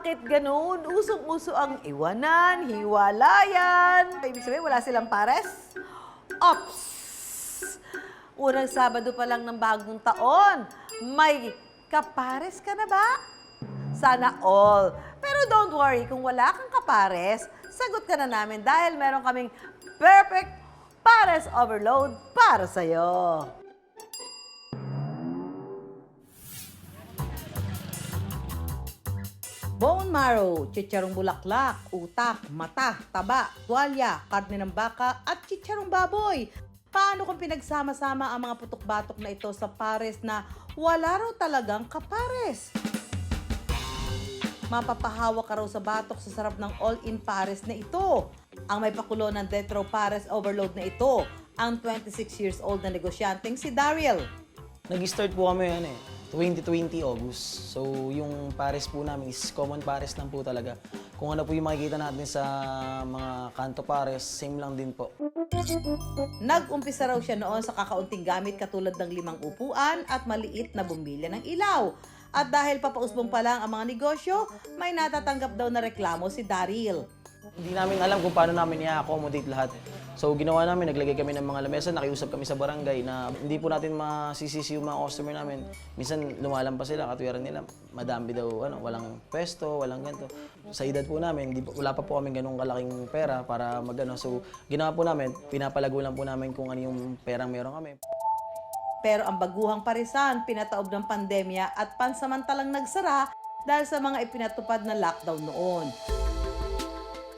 Bakit ganun? Usong-uso ang iwanan, hiwalayan. Ibig sabihin, wala silang pares? Ops! Unang Sabado pa lang ng bagong taon, may kapares ka na ba? Sana all. Pero don't worry, kung wala kang kapares, sagot ka na namin dahil meron kaming perfect pares overload para sa'yo. Bone marrow, chicharong bulaklak, utak, mata, taba, tuwalya, karne ng baka at chicharong baboy. Paano kung pinagsama-sama ang mga putok-batok na ito sa pares na wala raw talagang kapares? Mapapahawa ka raw sa batok sa sarap ng all-in pares na ito. Ang may pakulo ng Death Row Pares Overload na ito, ang 26 years old na negosyanteng si Daryl. Nag-start po kami 2020 August. So yung pares po namin is common pares lang po talaga. Kung ano po yung makikita natin sa mga kanto pares, same lang din po. Nag-umpisa raw siya noon sa kakaunting gamit katulad ng 5 upuan at maliit na bumbilya ng ilaw. At dahil papausbong pa lang ang mga negosyo, may natatanggap daw na reklamo si Daryl. Hindi namin alam kung paano namin i-accommodate lahat. So ginawa namin, naglagay kami ng mga lamesa, nakiusap kami sa barangay na hindi po natin masisisi yung mga customer namin. Minsan lumalampas sila, katwiran nila, madami daw, walang pwesto, walang ganito. Sa edad po namin, wala pa po kami ganung kalaking pera para magano. So ginawa po namin, pinapalago lang po namin kung ano yung perang meron kami. Pero ang baguhang parisan, pinataob ng pandemya at pansamantalang nagsara dahil sa mga ipinatupad na lockdown noon.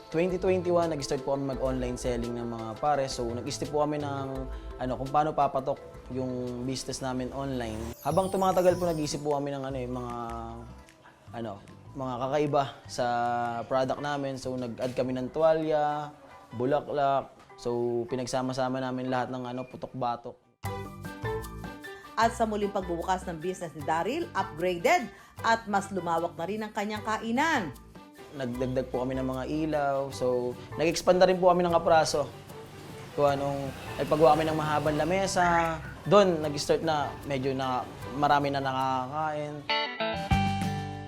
2021, nag-start po kami mag-online selling ng mga pares. So, nag-isip po kami ng kung paano papatok yung business namin online. Habang tumatagal po, nag-isip po kami ng mga kakaiba sa product namin. So, nag-add kami ng tuwalya, bulaklak. So, pinagsama-sama namin lahat ng putok-batok. At sa muling pagbubukas ng business ni Daryl, upgraded at mas lumawak na rin ang kanyang kainan. Nagdagdag po kami ng mga ilaw. So, nag-expand na rin po kami ng kapraso. Nagpagawa kami ng mahabang lamesa. Doon, nag-start na medyo na marami na nakakain.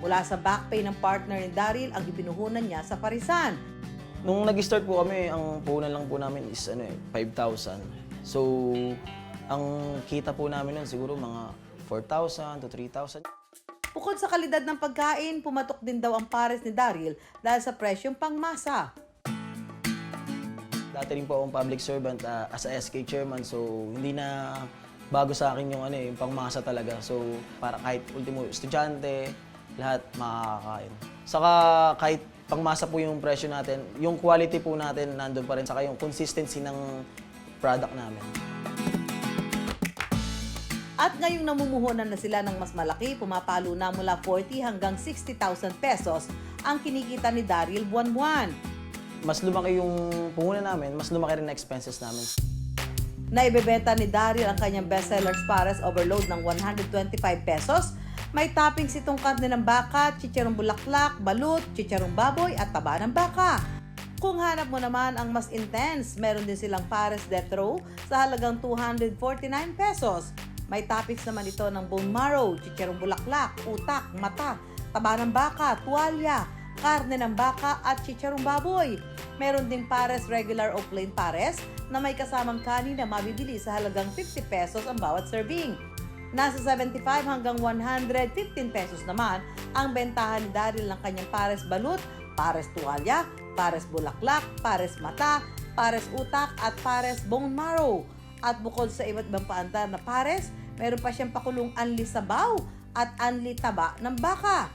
Mula sa back pay ng partner ni Daryl ang ibinuhunan niya sa parisan. Nung nag-start po kami, ang puhunan lang po namin is 5,000. So, ang kita po namin nun siguro mga 4,000 to 3,000. Bukod sa kalidad ng pagkain, pumatok din daw ang pares ni Daryl dahil sa presyong pangmasa. Dati rin po akong public servant as a SK chairman, so hindi na bago sa akin yung pangmasa talaga. So para kahit ultimo estudyante, lahat makakakain. Saka kahit pangmasa po yung presyo natin, yung quality po natin nandun pa rin, saka yung consistency ng product namin. At ngayong namumuhunan na sila ng mas malaki, pumapalo na mula 40 hanggang 60,000 pesos ang kinikita ni Daryl buwan-buwan. Mas lumaki yung puhunan namin, mas lumaki rin na expenses namin. Naibebenta ni Daryl ang kanyang bestsellers pares overload ng 125 pesos. May toppings itong karne ng baka, chicharong bulaklak, balut, chicharong baboy at taba ng baka. Kung hanap mo naman ang mas intense, meron din silang pares death row sa halagang 249 pesos. May toppings naman ito ng bone marrow, chicharong bulaklak, utak, mata, taba ng baka, tuwalya, karne ng baka at chicharong baboy. Meron ding pares regular o plain pares na may kasamang kanin na mabibili sa halagang 50 pesos ang bawat serving. Nasa 75 hanggang 115 pesos naman ang bentahan ni Daryl ng kanyang pares balut, pares tuwalya, pares bulaklak, pares mata, pares utak at pares bone marrow. At bukod sa iba't ibang paandar na pares, meron pa siyang pakulong anli sabaw at anli taba ng baka.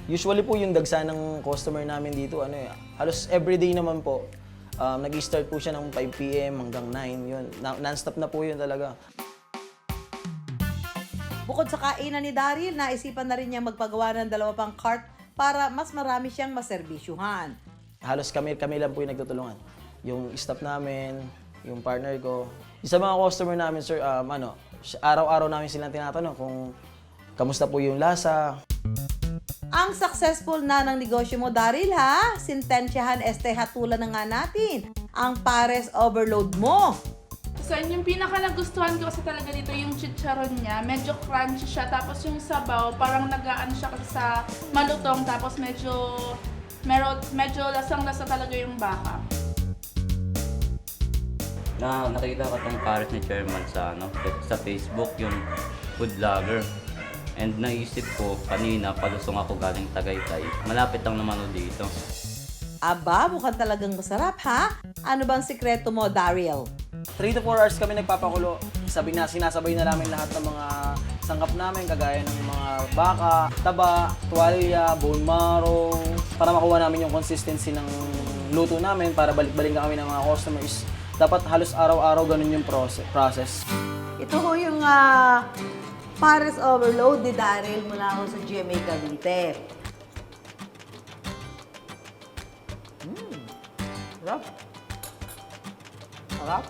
Usually po yung dagsa ng customer namin dito, halos everyday naman po. Nag-start po siya ng 5 PM hanggang 9, yun. Non-stop na po yun talaga. Bukod sa kainan ni Daryl, naisipan na rin niya magpagawa ng 2 pang cart para mas marami siyang maserbisyuhan. Halos kami lang po yung nagtutulungan. Yung staff namin, yung partner ko. Sa mga customer namin, sir, araw-araw namin silang tinatanong kung kamusta po yung lasa. Ang successful na ng negosyo mo, Daryl, ha? Sintensyahan hatulan na nga natin ang pares overload mo. So, yung pinaka nagustuhan ko kasi talaga dito yung chicharon niya. Medyo crunchy siya. Tapos yung sabaw, parang nagaan siya kasi sa malutong. Tapos medyo lasang-lasa talaga yung baka. Nakita ko tong pares ni Chairman sa Facebook, yung food vlogger. And naisip ko kanina, palusong ako galing Tagaytay. Malapit lang naman o dito. Aba, mukhang talagang masarap ha? Ano bang sikreto mo, Daryl? 3 to 4 hours kami nagpapakulo. Sinasabay na namin lahat ng mga sangkap namin, kagaya ng mga baka, taba, tuwalya, bone marrow, para makuha namin yung consistency ng luto namin, para balik-balik kami ng mga customers. Dapat halos araw-araw ganun yung process. Ito ho yung Pares Overload ni Daryl mula ho sa GMA Cavite. Sarap. Sarap.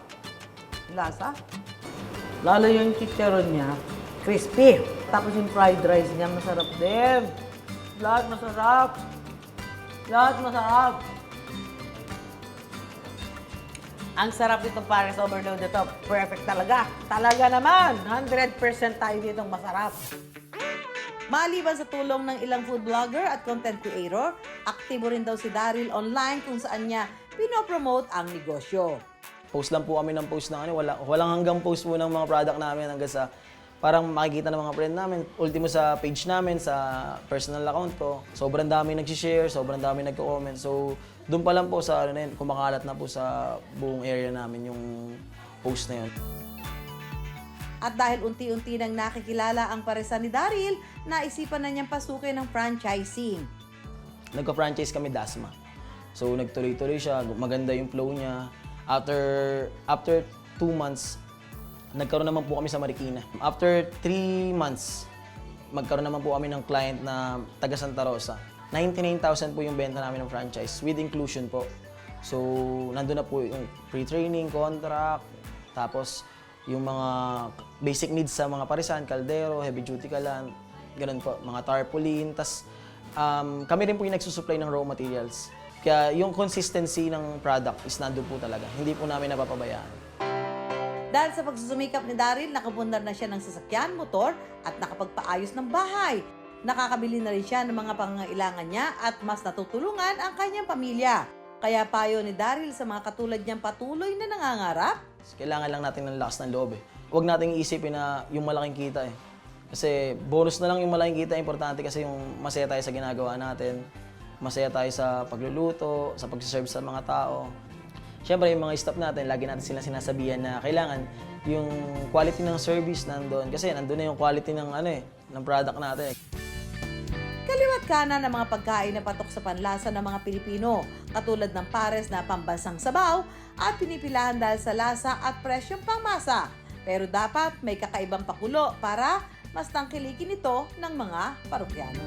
Lasa. Lalo yung chicharon niya, crispy. Tapos yung fried rice niya, masarap din. Lahat masarap. Lahat masarap. Ang sarap nitong Pares Overload ito. Perfect talaga. Talaga naman. 100% tayo ditong masarap. Maliban sa tulong ng ilang food vlogger at content creator, aktibo rin daw si Daryl online kung saan niya pinopromote ang negosyo. Post lang po kami ng post ng walang hanggang post po ng mga product namin hanggang sa parang makikita ng mga friend namin. Ultimo sa page namin, sa personal account ko. Sobrang dami nag-share, sobrang dami nagko-comment. So, doon pa lang po sa kumakalat na po sa buong area namin yung post na yun. At dahil unti-unti nang nakikilala ang paresan ni Daryl, naisipan na niyang pasukin ng franchising. Nagka-franchise kami Dasma. So, nagtuloy-tuloy siya, maganda yung flow niya. After 2 months, nagkaroon naman po kami sa Marikina. After 3 months, magkaroon naman po kami ng client na taga Santa Rosa. 99,000 po yung benta namin ng franchise with inclusion po. So, nandun na po yung pre-training, contract, tapos yung mga basic needs sa mga parisan, kaldero, heavy duty kalan, ganun po, mga tarpaulin. Tapos, kami rin po yung nagsusupply ng raw materials. Kaya yung consistency ng product is nandun po talaga. Hindi po namin napapabayaan. Dahil sa pagsusumikap ni Daryl, nakapundar na siya ng sasakyan, motor at nakapagpaayos ng bahay. Nakakabili na rin siya ng mga pangangailangan niya at mas natutulungan ang kanyang pamilya. Kaya payo ni Daryl sa mga katulad niyang patuloy na nangangarap. Kailangan lang natin ng lakas ng loob eh. Huwag nating isipin na yung malaking kita eh. Kasi bonus na lang yung malaking kita, importante kasi yung masaya tayo sa ginagawa natin. Masaya tayo sa pagluluto, sa pagsiserve sa mga tao. Siyempre, yung mga staff natin, lagi natin sila sinasabihan na kailangan yung quality ng service nandun. Kasi nandun na yung quality ng, ng product natin. Kaliwat kanan ng mga pagkain na patok sa panlasa ng mga Pilipino, katulad ng pares na pambansang sabaw at pinipilahan dahil sa lasa at presyong pangmasa. Pero dapat may kakaibang pakulo para mas tangkilikin ito ng mga parokyano.